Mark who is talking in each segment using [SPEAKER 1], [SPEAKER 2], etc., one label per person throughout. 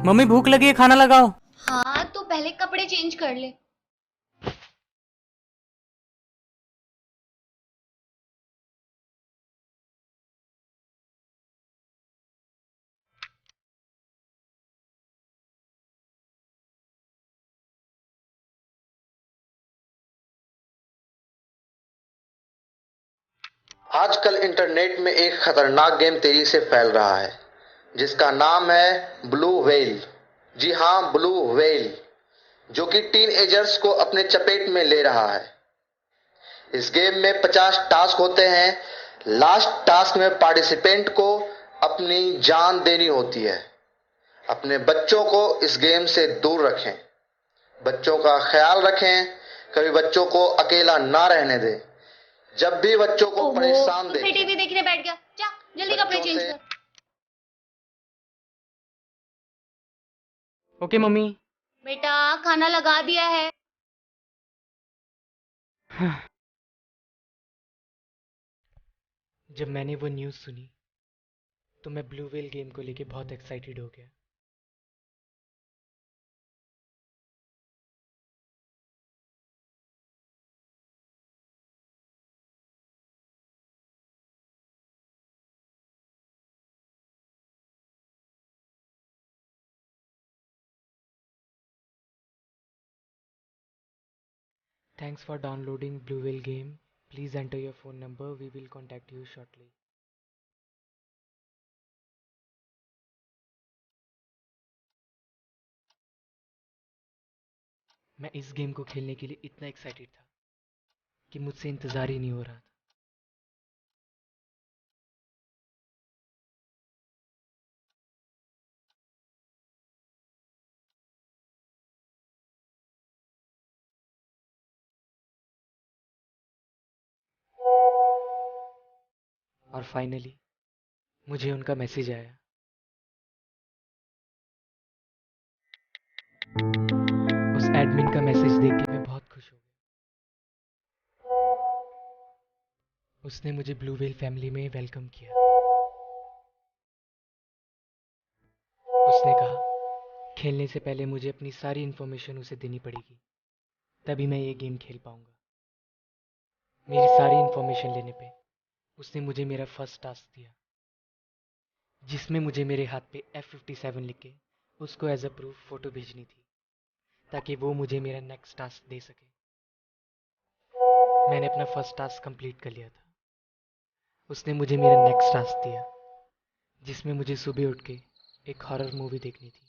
[SPEAKER 1] Mummy भूख लगी है, खाना लगाओ।
[SPEAKER 2] हाँ तो पहले कपड़े चेंज कर ले।
[SPEAKER 3] आजकल इंटरनेट में एक खतरनाक गेम तेजी से फैल रहा है जिसका नाम है ब्लू व्हेल। जी हाँ, ब्लू व्हेल, जो कि टीन एजर्स को अपने चपेट में ले रहा है। इस गेम में 50 टास्क होते हैं। लास्ट टास्क में पार्टिसिपेंट को अपनी जान देनी होती है। अपने बच्चों को इस गेम से दूर रखें, बच्चों का ख्याल रखें, कभी बच्चों को अकेला ना रहने दें। जब भी बच्चों को
[SPEAKER 2] ओहो,
[SPEAKER 3] परेशान
[SPEAKER 2] तो फिर
[SPEAKER 3] देखें,
[SPEAKER 2] टीवी देखने बैठ गया। जा जल्दी कपड़े
[SPEAKER 3] बच्चों
[SPEAKER 2] चेंज
[SPEAKER 3] से
[SPEAKER 2] कर।
[SPEAKER 1] Okay mummy.
[SPEAKER 2] बेटा खाना लगा दिया है।
[SPEAKER 1] जब मैंने वो न्यूज़ सुनी तो मैं ब्लू व्हेल गेम को लेके बहुत एक्साइटेड हो गया। Thanks for downloading blue whale game. Please enter your phone number, we will contact you shortly. मैं इस गेम को खेलने के लिए इतना एक्साइटेड था कि मुझसे इंतज़ार ही नहीं हो रहा था। और फाइनली मुझे उनका मैसेज आया। उस एडमिन का मैसेज देख के मैं बहुत खुश हो गया। उसने मुझे ब्लू व्हेल फैमिली में वेलकम किया। उसने कहा खेलने से पहले मुझे अपनी सारी इन्फॉर्मेशन उसे देनी पड़ेगी, तभी मैं ये गेम खेल पाऊंगा। मेरी सारी इन्फॉर्मेशन लेने पे उसने मुझे मेरा फर्स्ट टास्क दिया, जिसमें मुझे मेरे हाथ पे F57 लिख के उसको एज अ प्रूफ फोटो भेजनी थी, ताकि वो मुझे मेरा नेक्स्ट टास्क दे सके। मैंने अपना फर्स्ट टास्क कंप्लीट कर लिया था। उसने मुझे मेरा नेक्स्ट टास्क दिया, जिसमें मुझे सुबह उठ के एक हॉरर मूवी देखनी थी।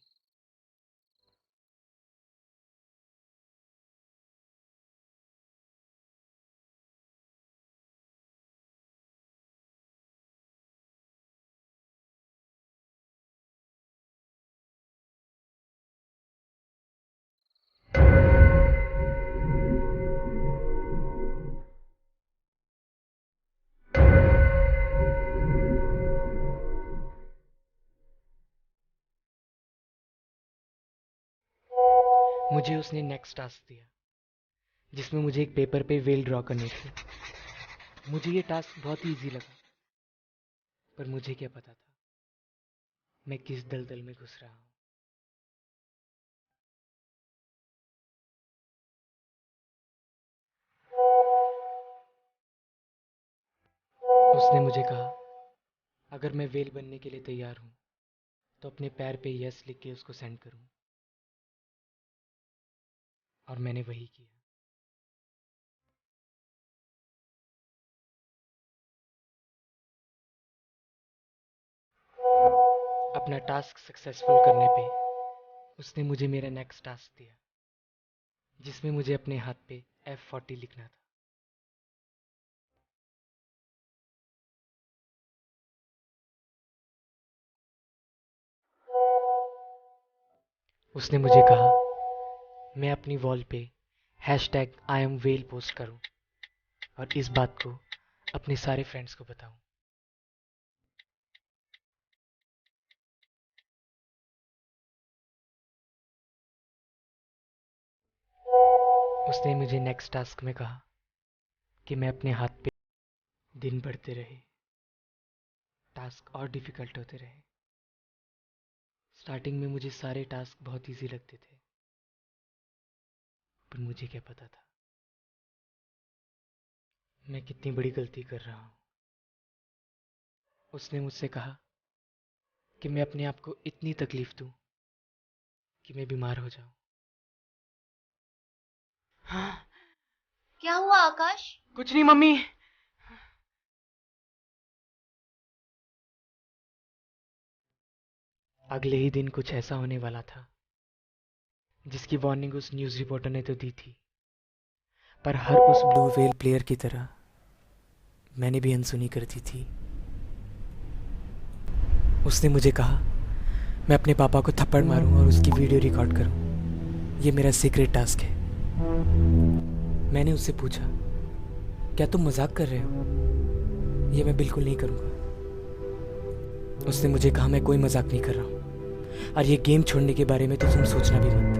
[SPEAKER 1] मुझे उसने नेक्स्ट टास्क दिया, जिसमें मुझे एक पेपर पे वेल ड्रॉ करनी थी। मुझे ये टास्क बहुत ही ईजी लगा, पर मुझे क्या पता था मैं किस दलदल में घुस रहा हूँ। उसने मुझे कहा अगर मैं वेल बनने के लिए तैयार हूँ तो अपने पैर पे यस लिख के उसको सेंड करूँ, और मैंने वही किया। अपना टास्क सक्सेसफुल करने पे उसने मुझे मेरा नेक्स्ट टास्क दिया, जिसमें मुझे अपने हाथ पे F40 लिखना था। उसने मुझे कहा मैं अपनी वॉल पे #IamWhale पोस्ट करूं और इस बात को अपने सारे फ्रेंड्स को बताऊं। उसने मुझे नेक्स्ट टास्क में कहा कि मैं अपने हाथ पे दिन बढ़ते रहे, टास्क और डिफिकल्ट होते रहे, स्टार्टिंग में मुझे सारे टास्क बहुत इजी लगते थे, पर मुझे क्या पता था मैं कितनी बड़ी गलती कर रहा हूँ। उसने मुझसे कहा कि मैं अपने आप को इतनी तकलीफ दूं कि मैं बीमार हो जाऊं। हाँ,
[SPEAKER 2] क्या हुआ आकाश?
[SPEAKER 1] कुछ नहीं मम्मी। अगले ही दिन कुछ ऐसा होने वाला था जिसकी वार्निंग उस न्यूज़ रिपोर्टर ने तो दी थी, पर हर उस ब्लू व्हेल प्लेयर की तरह मैंने भी अनसुनी कर दी थी। उसने मुझे कहा मैं अपने पापा को थप्पड़ मारूं और उसकी वीडियो रिकॉर्ड करूं। ये मेरा सीक्रेट टास्क है। मैंने उससे पूछा, क्या तुम मजाक कर रहे हो? ये मैं बिल्कुल नहीं करूंगा। उसने मुझे कहा मैं कोई मजाक नहीं कर रहा हूँ, और ये गेम छोड़ने के बारे में तो तुम सोचना भी मत,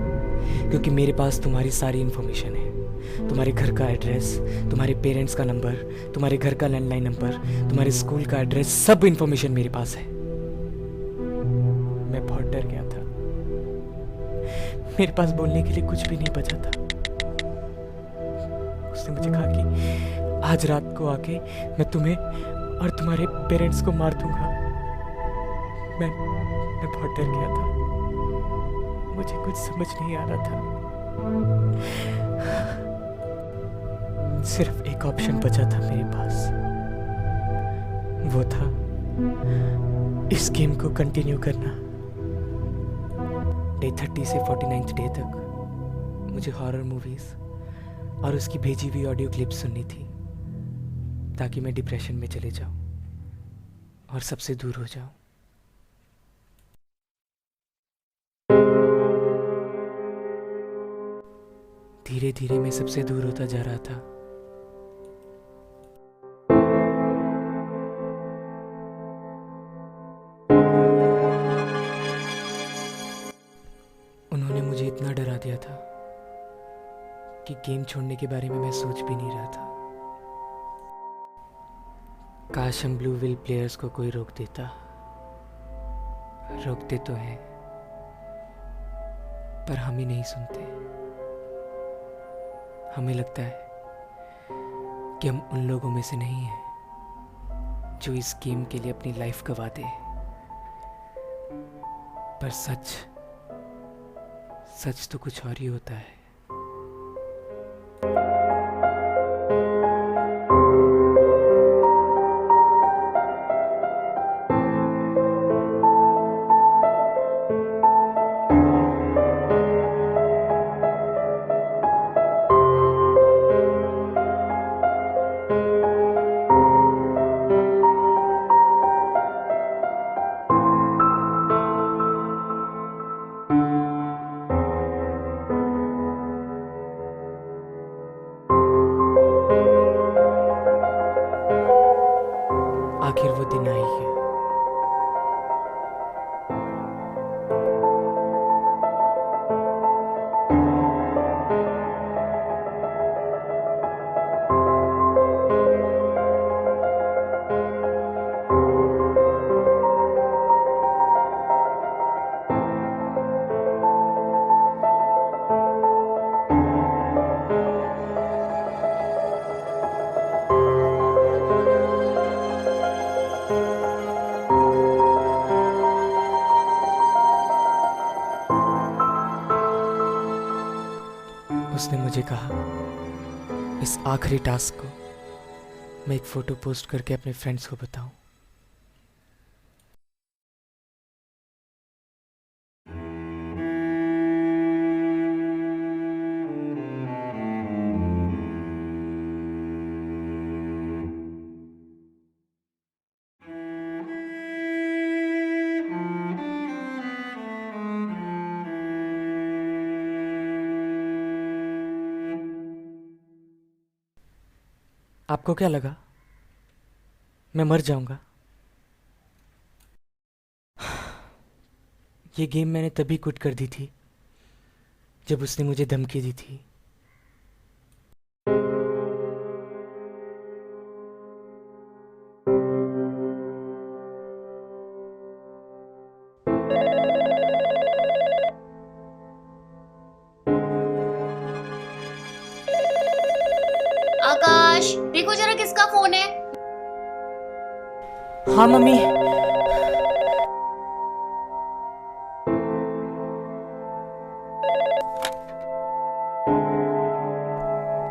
[SPEAKER 1] क्योंकि मेरे पास तुम्हारी सारी इन्फॉर्मेशन है। तुम्हारे घर का एड्रेस, तुम्हारे पेरेंट्स का नंबर, तुम्हारे घर का लैंडलाइन नंबर, तुम्हारे स्कूल का एड्रेस, सब इन्फॉर्मेशन मेरे पास है। मैं बहुत डर गया था। मेरे पास बोलने के लिए कुछ भी नहीं बचा था। उसने मुझे कहा कि आज रात को आके मैं तुम्हें और तुम्हारे पेरेंट्स को मार दूंगा। मैं बहुत डर गया था। मुझे कुछ समझ नहीं आ रहा था। सिर्फ एक ऑप्शन बचा था मेरे पास। वो था इस गेम को कंटिन्यू करना। डे 30 से 49th डे तक मुझे हॉरर मूवीज और उसकी भेजी हुई ऑडियो क्लिप सुननी थी, ताकि मैं डिप्रेशन में चले जाऊं और सबसे दूर हो जाऊं। धीरे धीरे मैं सबसे दूर होता जा रहा था। उन्होंने मुझे इतना डरा दिया था कि गेम छोड़ने के बारे में मैं सोच भी नहीं रहा था। काश हम ब्लू व्हेल प्लेयर्स को कोई रोक देता। रोकते तो हैं, पर हम ही नहीं सुनते। हमें लगता है कि हम उन लोगों में से नहीं हैं जो इस गेम के लिए अपनी लाइफ गवा दे। पर सच तो कुछ और ही होता है। आखिर वो दिन आई है। उसने मुझे कहा इस आखिरी टास्क को मैं एक फोटो पोस्ट करके अपने फ्रेंड्स को बताऊं। आपको क्या लगा मैं मर जाऊंगा? ये गेम मैंने तभी क्विट कर दी थी जब उसने मुझे धमकी दी थी।
[SPEAKER 2] आकाश, देखो जरा किसका फोन है।
[SPEAKER 1] हाँ मम्मी।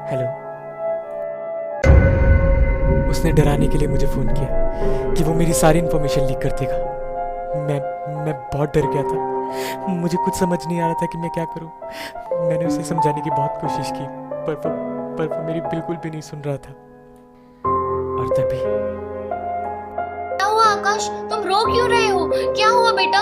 [SPEAKER 1] हेलो। उसने डराने के लिए मुझे फोन किया कि वो मेरी सारी इंफॉर्मेशन लीक कर देगा। मैं बहुत डर गया था। मुझे कुछ समझ नहीं आ रहा था कि मैं क्या करूं। मैंने उसे समझाने की बहुत कोशिश की, पर वो मेरी बिल्कुल भी नहीं सुन रहा था। और तभी
[SPEAKER 2] क्या हुआ आकाश, तुम रो क्यों रहे हो? क्या हुआ बेटा?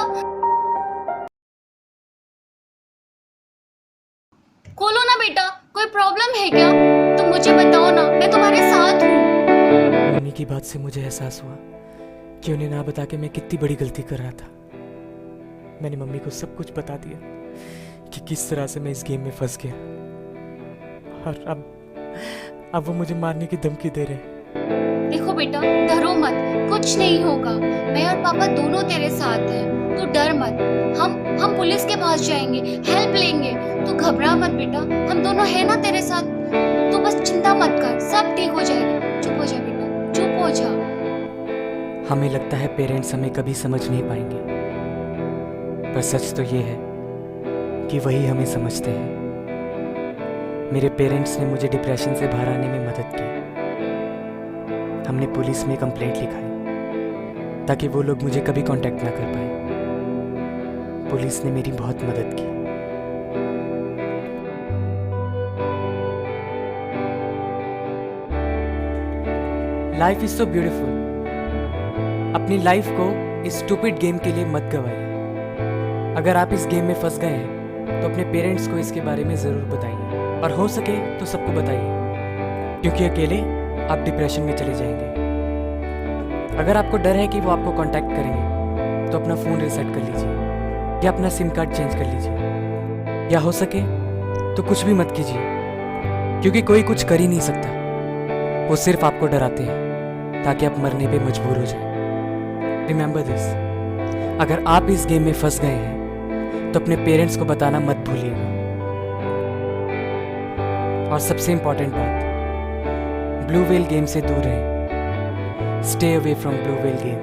[SPEAKER 2] खोलो ना बेटा, कोई प्रॉब्लम है क्या? तुम मुझे बताओ ना, मैं तुम्हारे साथ हूँ।
[SPEAKER 1] मम्मी की बात से मुझे एहसास हुआ कि उन्हें ना बता के मैं कितनी बड़ी गलती कर रहा था। मैंने मम्मी को सब कुछ बता दिया कि किस तरह से मैं इस गेम में फंस गया, और अब वो मुझे मारने की धमकी दे रहे हैं।
[SPEAKER 2] देखो बेटा, डरो मत, कुछ नहीं होगा। मैं और पापा दोनों तेरे साथ हैं, तू डर मत। हम पुलिस के पास जाएंगे, हेल्प लेंगे। तू घबरा मत बेटा, हम दोनों हैं ना तेरे साथ। तू बस चिंता मत कर, सब ठीक हो जाएगा। चुप हो जा बेटा, चुप हो जा।
[SPEAKER 1] हमें लगता है पेरेंट्स हमें कभी समझ नहीं पाएंगे, पर सच तो ये है कि वही हमें समझते हैं। मेरे पेरेंट्स ने मुझे डिप्रेशन से बाहर आने में मदद की। हमने पुलिस में कंप्लेंट लिखाई ताकि वो लोग मुझे कभी कांटेक्ट ना कर पाए। पुलिस ने मेरी बहुत मदद की। Life is so beautiful. अपनी लाइफ को इस स्टूपिड गेम के लिए मत गवाइए। अगर आप इस गेम में फंस गए हैं तो अपने पेरेंट्स को इसके बारे में ज़रूर बताइए, और हो सके तो सबको बताइए, क्योंकि अकेले आप डिप्रेशन में चले जाएंगे। अगर आपको डर है कि वो आपको कांटेक्ट करेंगे तो अपना फ़ोन रीसेट कर लीजिए, या अपना सिम कार्ड चेंज कर लीजिए, या हो सके तो कुछ भी मत कीजिए, क्योंकि कोई कुछ कर ही नहीं सकता। वो सिर्फ आपको डराते हैं ताकि आप मरने पे मजबूर हो जाएं। रिमेंबर दिस, अगर आप इस गेम में फंस गए हैं तो अपने पेरेंट्स को बताना मत भूलिएगा। और सबसे इंपॉर्टेंट बात, ब्लू व्हेल गेम से दूर रहें। Stay away from blue whale game.